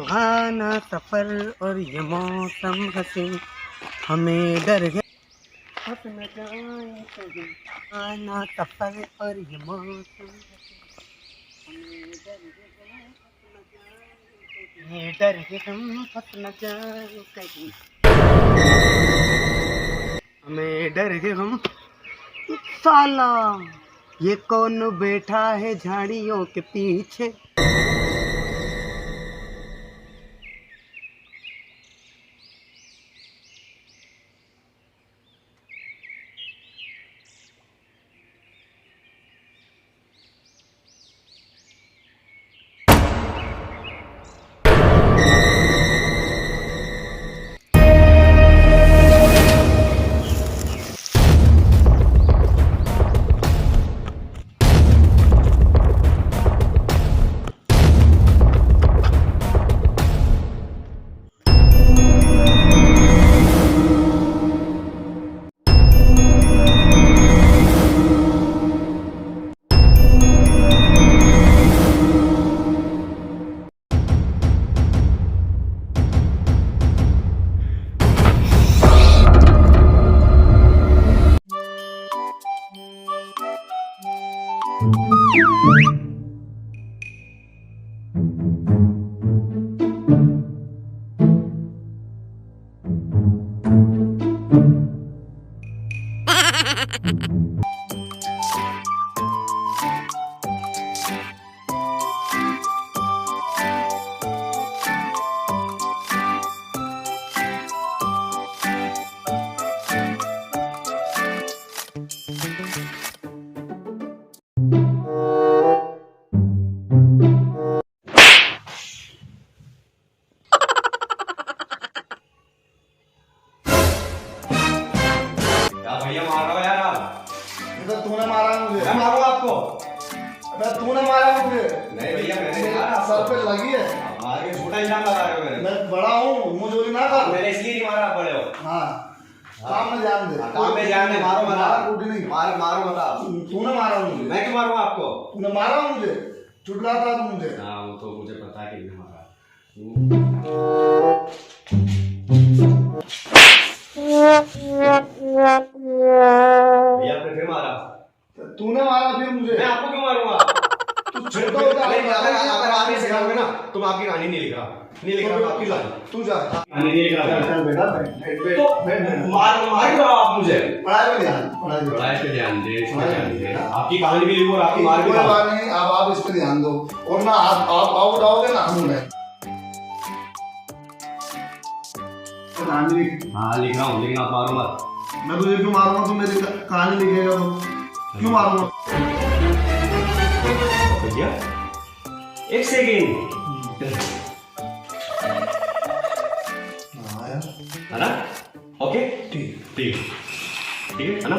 सुहाना सफर और ये मौसम हसीन हमें डर गया। सुहाना सफर और ये मौसम हमें डर गए हम फंस न जाए कहीं। हमें डर गए हम। साला ये कौन बैठा है झाड़ियों के पीछे। भैया मार रहा हो यार आप। तो तूने मारा मुझे। मैं मारूंगा आपको। अबे तूने मारा मुझे। नहीं भैया मैंने नहीं मारा। सर पे लगी है। मार के झूठा इल्जाम लगा रहे हो मेरे। मैं बड़ा हूँ, मुझे चोरी ना कर। मैंने इसलिए नहीं मारा, आप बड़े हो। हाँ काम में ध्यान दे। काम में ध्यान दे। मारो मत आप। टूटी नहीं। मारो मत आप। तूने मारा मुझे। मैं क्यों मारूंगा आपको? तूने मारा मुझे, चुटलाता तू मुझे। हाँ वो तो मुझे पता है कि मैं मारा। भैया आपने फिर मारा। तूने मारा फिर मुझे। मैं आपको क्यों मारूंगा? तू छोटा होता है। अगर आप ये सिखाओगे ना तो मैं आपकी कहानी नहीं लिख रहा। नहीं लिख रहा आपकी कहानी। तू जा। कहानी नहीं लिख रहा। चल बेटा बैठ तो मार क्यों रहा हो आप मुझे? पढ़ाई में ध्यान, पढ़ाई में। पढ़ाई पे ध्यान दे, इसमें ध्यान दे। आपकी कहानी भी लिखो और आपकी मार भी कोई खाओ। बात नहीं, आप इस पे ध्यान दो। और ना आप उठाओगे ना हम उठाए। कहानी लिख। हाँ लिख रहा हूँ, लेकिन आप मारो मत। मैं तुझे क्यों मारूंगा? तू मेरी कहानी लिखेगा तो क्यों मारूंगा? भैया एक सेकेंड। हाँ यार है ना? ओके ठीक ठीक ठीक है ना?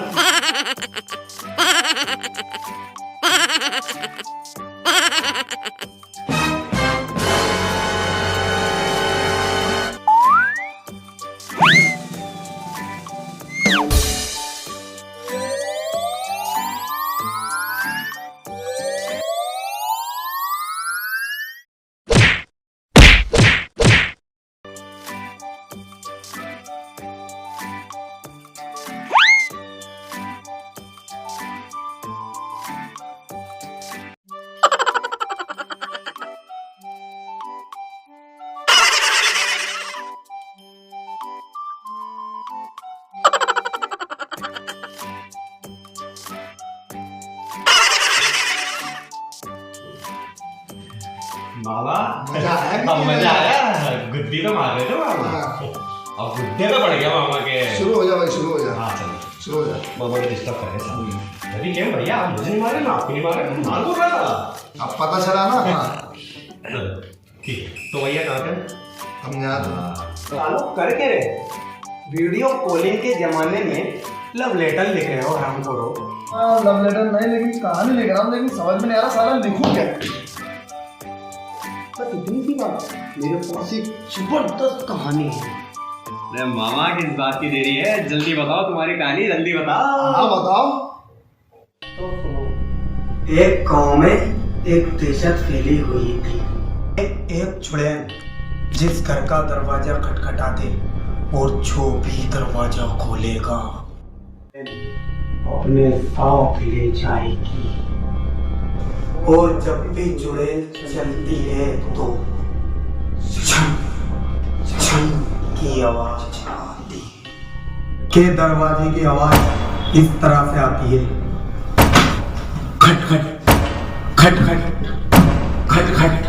बाबा मजा आया कि अब नहीं मजा आया? आया। गुद्दी तो मार रहे थे मामा। अब गुद्दे पे पड़ गया मामा के। शुरू हो जा भाई, शुरू हो जा। हाँ चलो शुरू हो जा। मामा ने डिस्टर्ब करे सब। अभी क्या भैया आप मुझे नहीं मारे ना आपको नहीं मारे, मार को रहा था। अब पता चला ना। हाँ ठीक है तो भैया कहाँ थे? हम यहाँ थे। ताल्लुक करके रे वीडियो कॉलिंग के जमाने में लव लेटर लिख रहे हो हमको। लव लेटर नहीं, लेकिन कहानी लिख रहा हूँ। लेकिन समझ में नहीं आ रहा साला लिखूं क्या। इतनी सी बात, मेरे पास एक जबरदस्त कहानी है। अरे मामा किस बात की देरी है, जल्दी बताओ तुम्हारी कहानी, जल्दी बताओ। हाँ बताओ। तो सुनो, एक गांव में एक दहशत फैली हुई थी। एक चुड़ैल जिस घर का दरवाजा खटखटा दे और जो भी दरवाजा खोलेगा अपने साथ ले जाएगी। और जब भी चुड़ैल चलती है तो छन छन की आवाज आती है। के दरवाजे की आवाज इस तरह से आती है, खट खट खट खट खट खट।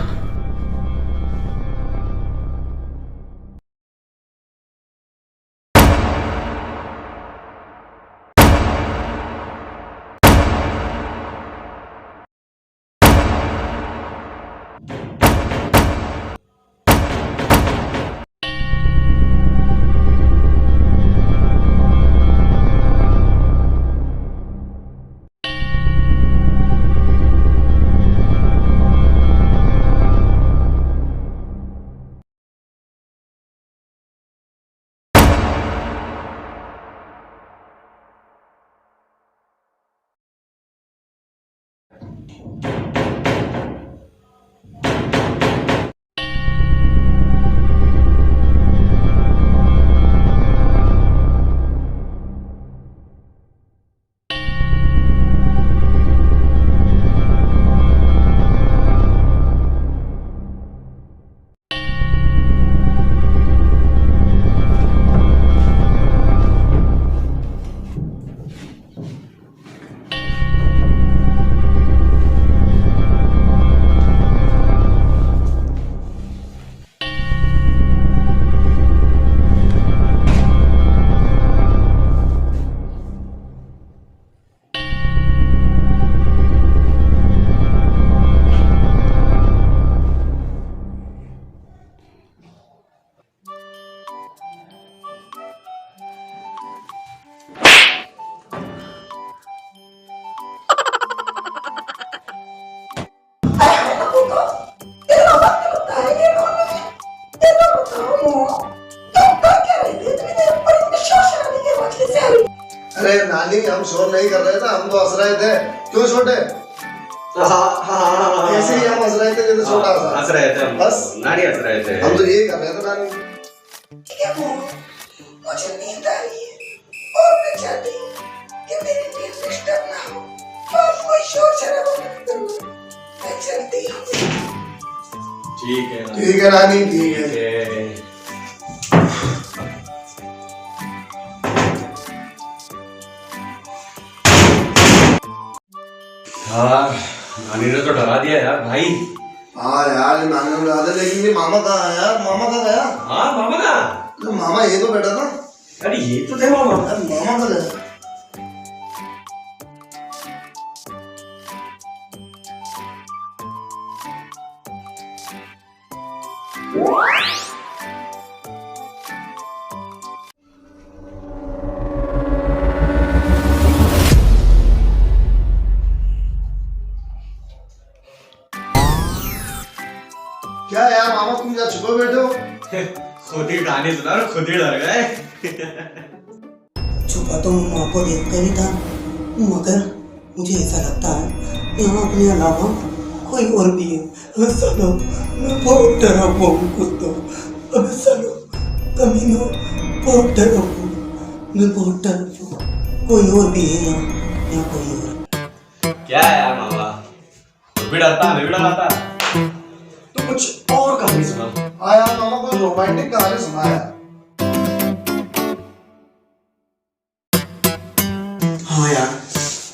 अरे नानी, हम शोर नहीं कर रहे थे, हम तो हंस रहे थे। क्यों छोटे? ऐसे ही हम हंस रहे थे जैसे छोटा हंस रहे थे हम। बस नानी हंस रहे थे। हम तो यही कर रहे थे नानी। मुझे नींद आ रही है और मैं चाहती हूँ कि मेरी नींद डिस्टर्ब ना हो और कोई शोर शराबा मत करो। मैं चलती हूँ। ठीक है ठीक है नानी, ठीक है। हाँ, नानी ने तो डरा दिया यार भाई। हाँ यार, नानी ने डरा दिया, लेकिन ये मामा कहाँ है यार? मामा कहाँ गया? हाँ, मामा कहाँ? तो मामा ये तो बैठा था। अरे ये तो थे मामा। अरे मामा कहाँ गया? क्या यार मामा, तुम क्या छुपे बैठे हो? खुद ही गाने सुना और खुद ही डर गए। छुपा तो मैं माँ को देख कर ही था, मगर मुझे ऐसा लगता है यहाँ अपने अलावा कोई और भी है। अबे सालो, मैं बहुत डरा हुआ हूँ कुछ तो। अबे सालो, कमीनो, बहुत डरा हुआ हूँ मैं, बहुत डरा हुआ हूँ। कोई और भी है यहाँ कोई और। क्या है यार मामा, तू भी डरता, मैं भी डराता। तू कुछ और कहानी सुना। हाँ यार मामा, कोई रोमांटिक कहानी सुना है। हाँ यार,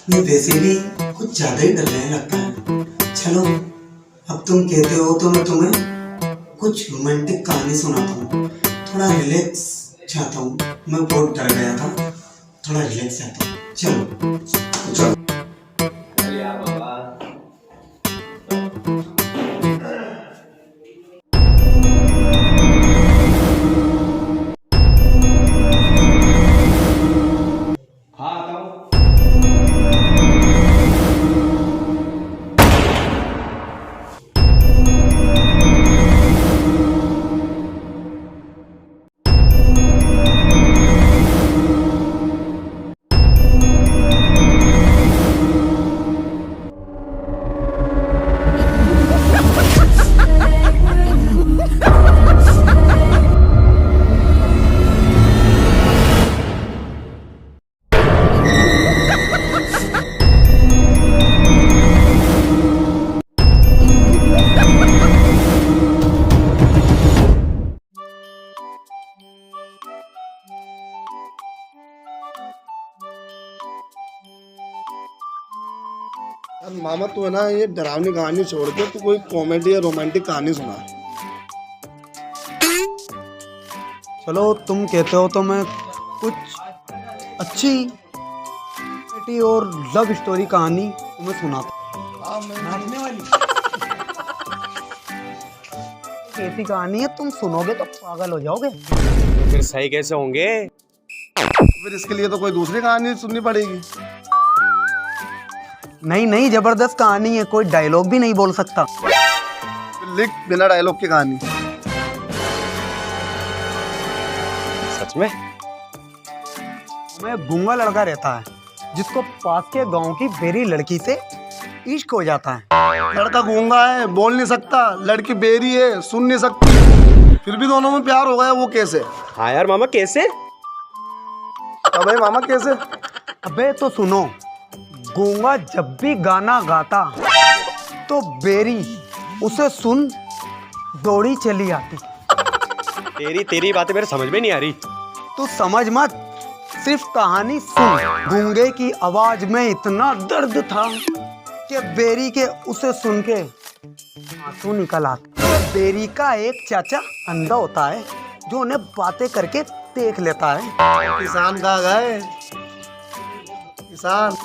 मैं वैसे भी कुछ ज्यादा ही डर रहा लगता है। चलो, अब तुम कहते हो तो मैं तुम्हें कुछ रोमांटिक कहानी सुनाता हूँ। थोड़ा रिलैक्स चाहता हूँ, मैं बहुत डर गया था, थोड़ा रिलैक्स चाहता हूँ। चलो चल यार मामा। हाँ आता हूँ। अब मामा तू है ना, ये डरावनी कहानी छोड़ के तू कोई कॉमेडी या रोमांटिक कहानी सुना। चलो तुम कहते हो तो मैं कुछ अच्छी और लव स्टोरी कहानी तुम्हें सुनाता हूँ। नाचने वाली ऐसी कहानी है, तुम सुनोगे तो पागल हो जाओगे। तो फिर सही कैसे होंगे? फिर इसके लिए तो कोई दूसरी कहानी सुननी पड़ेगी। नहीं, जबरदस्त कहानी है, कोई डायलॉग भी नहीं बोल सकता। फिर लिख बिना डायलॉग की कहानी। सच में? मैं गूंगा लड़का रहता है जिसको पास के गांव की बेरी लड़की से इश्क हो जाता है। लड़का गूंगा है, बोल नहीं सकता, लड़की बेरी है, सुन नहीं सकती, फिर भी दोनों में प्यार हो गया। वो कैसे? हाँ यार मामा, कैसे? अबे मामा कैसे? अबे तो सुनो, गूंगा जब भी गाना गाता तो बेरी उसे सुन दौड़ी चली आती। तेरी बातें मेरे समझ में नहीं आ रही। तू समझ मत, सिर्फ कहानी सुन। गूंगे की आवाज में इतना दर्द था कि बेरी के उसे सुन के आंसू निकल आते। बेरी का एक चाचा अंधा होता है जो उन्हें बातें करके देख लेता है। किसान कहाँ गए? किसान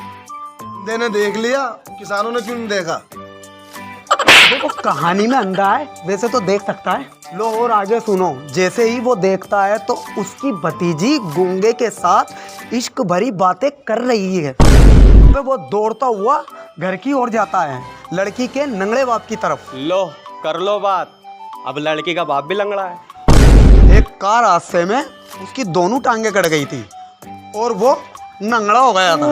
ने देख लिया, किसानों ने क्यों नहीं देखा? देखो कहानी में अंधा है, वैसे तो देख सकता है। लो और आगे सुनो। जैसे ही वो देखता है तो उसकी भतीजी गूंगे के साथ इश्क भरी बातें कर रही है। तो वो दौड़ता हुआ घर की ओर जाता है, लड़की के नंगड़े बाप की तरफ। लो कर लो बात, अब लड़की का बाप भी लंगड़ा है। एक कार हादसे में उसकी दोनों टांगे कट गई थी और वो नंगड़ा हो गया था।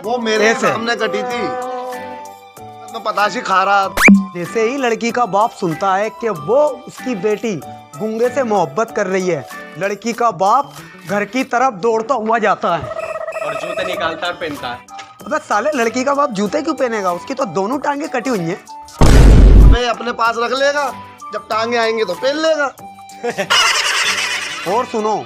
वो मेरे ऐसे? सामने कटी थी, मैं तो पताशी खा रहा। जैसे ही लड़की का बाप सुनता है कि वो उसकी बेटी गूंगे से मोहब्बत कर रही है, लड़की का बाप घर की तरफ दौड़ता हुआ जाता है और जूते निकालता और पहनता है। अबे साले, लड़की का बाप जूते क्यों पहनेगा? उसकी तो दोनों टांगे कटी हुई हैं। अबे अपने पास रख लेगा, जब टांगे आएंगे तो पहन लेगा। और सुनो,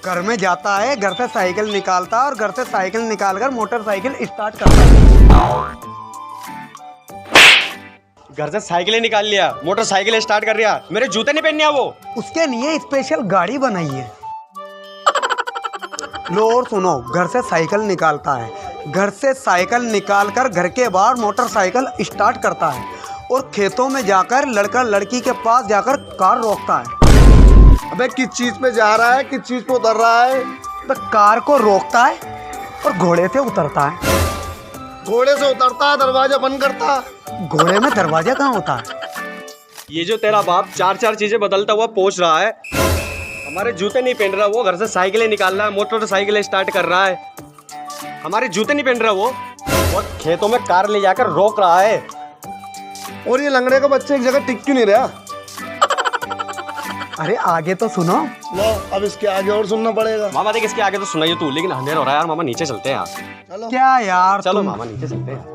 घर में जाता है, घर से साइकिल निकालता है और घर से साइकिल निकालकर मोटरसाइकिल स्टार्ट करता है। घर से साइकिलें निकाल लिया, मोटरसाइकिल स्टार्ट कर लिया, मेरे जूते नहीं पहनने वो। उसके लिए स्पेशल गाड़ी बनाई है। लो और सुनो, घर से साइकिल निकालता है, घर से साइकिल निकालकर घर के बाहर मोटरसाइकिल स्टार्ट करता है और खेतों में जाकर लड़का लड़की के पास जाकर कार रोकता है। अबे किस चीज पे जा रहा है, किस चीज पे उतर रहा है? तो कार को रोकता है और घोड़े से उतरता है। घोड़े से उतरता है, दरवाजा बंद करता। घोड़े में दरवाजा कहाँ होता है? ये जो तेरा बाप चार चीजें बदलता हुआ पहुंच रहा है, हमारे जूते नहीं पहन रहा वो, घर से साइकिलें निकाल रहा है, मोटरसाइकिल स्टार्ट कर रहा है, हमारे जूते नहीं पहन रहा वो खेतों में कार ले जाकर रोक रहा है। और ये लंगड़े का बच्चा एक जगह टिक क्यों नहीं रहा? अरे आगे तो सुनो। लो अब इसके आगे और सुनना पड़ेगा। मामा देख, इसके आगे तो सुनाइए तू, लेकिन अंधेर हो रहा है यार। मामा नीचे चलते हैं यार। चलो क्या यार, चलो तुम मामा नीचे चलते हैं।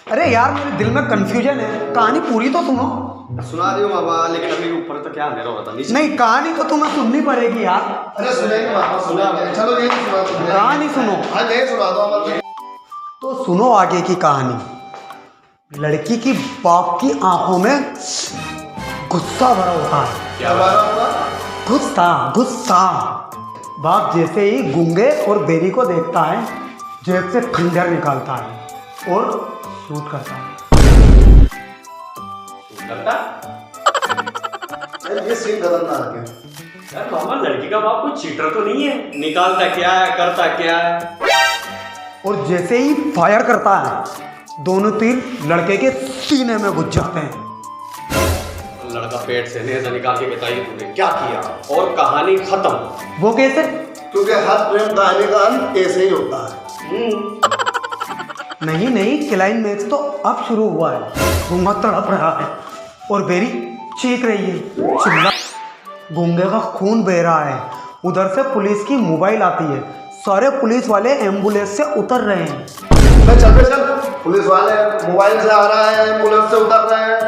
अरे यार, मेरे दिल में कंफ्यूजन है, कहानी पूरी तो सुनो। सुना दियो मामा, लेकिन अभी ऊपर तो क्या अंधेरा हो रहा था, नीचे। नहीं, कहानी तो तुम्हें सुननी पड़ेगी यार। अरे सुनेंगे मामा, सुनेंगे। चलो ये सुना दो। कहानी सुनो। हाँ नहीं सुना दो हमारे। तो सुनो आगे की कहानी। लड़की की बाप की आंखों में गुस्सा भरा होता है। क्या बात? गुस्सा। बाप जैसे ही गूंगे और बेरी को देखता है, जेब से खंजर निकालता है और शूट करता है। ये सीन खतरनाक है। यार मामा, लड़की का बाप कोई चीटर तो नहीं है? निकालता क्या है, करता क्या है? और जैसे ही फायर करता है, दोनों तीर लड़के के सीने में घुस जाते हैं। लड़का पेट से नेज़ा निकाल के बताइए तूने क्या किया, और कहानी खत्म। वो कैसे? क्योंकि हर प्रेम कहानी का अंत ऐसे ही होता है। नहीं, क्लाइमैक्स तो अब शुरू हुआ है। गूंगा तड़प रहा है और बेरी चीख रही है, चिल्ला। गूंगे का खून बह रहा है। उधर से पुलिस की मोबाइल आती है, सारे पुलिस वाले एम्बुलेंस से उतर रहे हैं। मैं चल चल, पुलिस वाले मोबाइल से आ रहा है, एम्बुलेंस से उतर रहे हैं।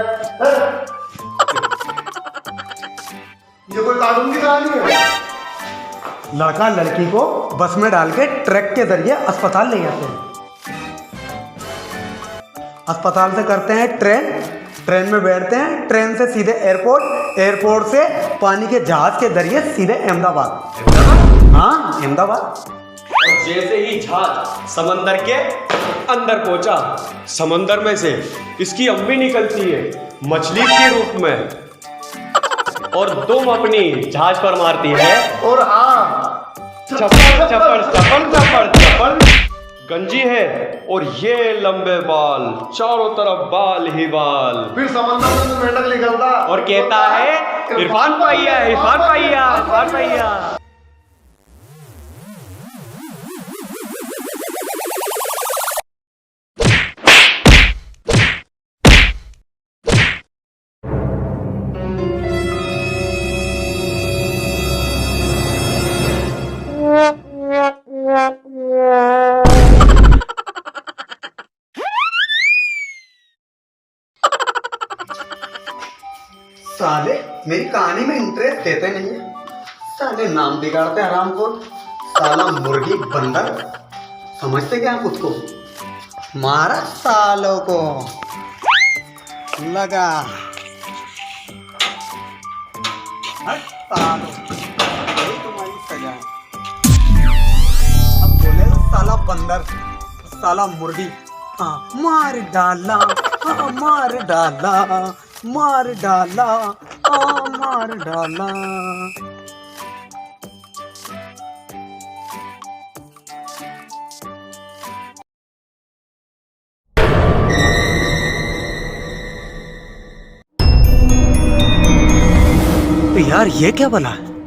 ये कोई कार्टून की कहानी है? लड़का लड़की को बस में डाल के ट्रक के जरिए अस्पताल ले जाते हैं। अस्पताल से करते हैं ट्रेन में बैठते हैं, ट्रेन से सीधे एयरपोर्ट, एयरपोर्ट से पानी के जहाज के जरिए सीधे अहमदाबाद। हाँ, अहमदाबाद। और जैसे ही जहाज समंदर के अंदर पहुंचा, समंदर में से इसकी अम्मी निकलती है मछली के रूप में और दुम अपनी जहाज पर मारती है। और हाँ, चप्पल चप्पल चप्पल चप्पल चप्पल गंजी है और ये लंबे बाल, चारों तरफ बाल ही बाल। फिर समंदर में मेंढक निकलता और कहता है इरफान भैया, इरफान भैया, इरफान भैया। साले मेरी कहानी में इंटरेस्ट देते नहीं है, साले नाम बिगाड़ते हराम को। साला मुर्गी बंदर समझते क्या खुद को? मारा सालों को, लगा हट सालों, यही तुम्हारी सजा है। अब बोले साला बंदर, साला मुर्गी, हाँ मार डाला, हाँ मार डाला, मार डाला, हाँ मार डाला। तो यार ये क्या बना है?